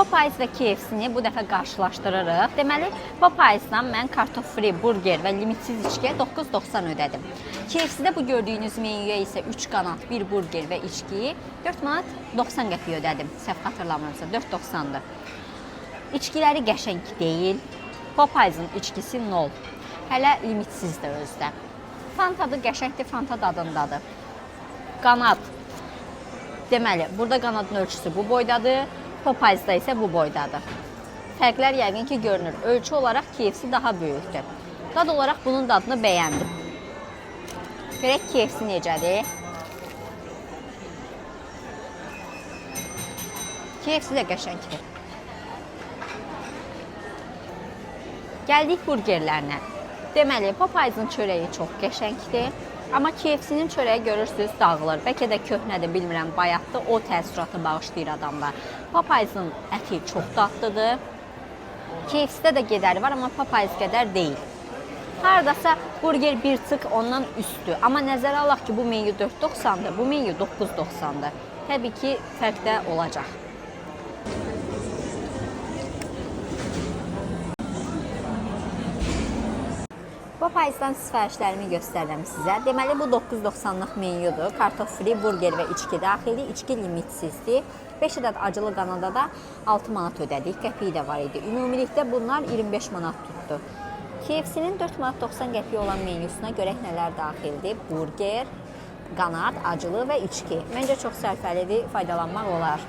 Popeyes və KFC-ni bu dəfə qarşılaşdırırıq. Deməli, Popeyes-dan mən kartof free burger və limitsiz içkiyə 9.90 ödədim. KFC-də bu gördüyünüz menyuya isə 3 qanat, 1 burger və içki 4 manat 90 qəpik ödədim. Səhv xatırlamıramsa 4.90-dır. İçkiləri qəşəng deyil. Popeyes-in içkisi 0. Hələ limitsizdir özdə. Fantadı qəşəngdir, Fanta dadındadır. Qanad. Deməli, burada qanadın ölçüsü bu boydadır. Popeyes'da isə bu boydadır. Fərqlər yəqin ki görünür. Ölçü olaraq KFC daha böyükdür. Dad olaraq bunun dadını bəyəndim. Görək KFC necədir? KFC də qəşəngdir. Gəldik burgerlərinə. Deməli, Popeyes'in çörəyi çox qəşəngdir. Amma KFC-nin çörəyi görürsünüz dağılır. Bəlkə də köhnədir, bilmirəm, bayatdır. O təəssüratı bağışlayır adamlar. Popeyes'in əti çox dadlıdır. KFC-də də gedəri var, amma Popeyes qədər deyil. Haradasa burger bir tık ondan üstü. Amma nəzərə alaq ki, bu menyu 4.90-dır, bu menyu 9.90-dır. Təbii ki, fərq də olacaq. Popeyes'dan sifarişlərimi göstərirəm sizə. Deməli, bu 9.90-lıq menyudur. Kartof free, burger və içki daxili. İçki limitsizdir. 5 ədəd acılı qanada da 6 manat ödədik. Qəpiyi də var idi. Ümumilikdə bunlar 25 manat tutdu. KFC-nin 4 manat 90 qəpiyi olan menyusuna görək nələr daxildir. Burger, qanad, acılı və içki. Məncə çox sərfəlidir, faydalanmaq olar.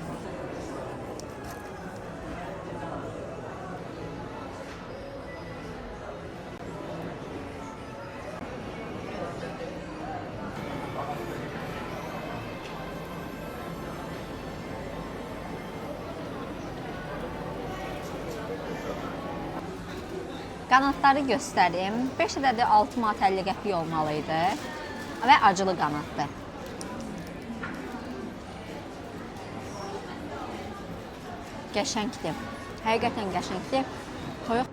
Qanadları göstərim. 5 ədədi 6 manat 50 qəpik olmalıydı və acılı qanaddır. Qəşəngdir. Həqiqətən qəşəngdir. Toyuq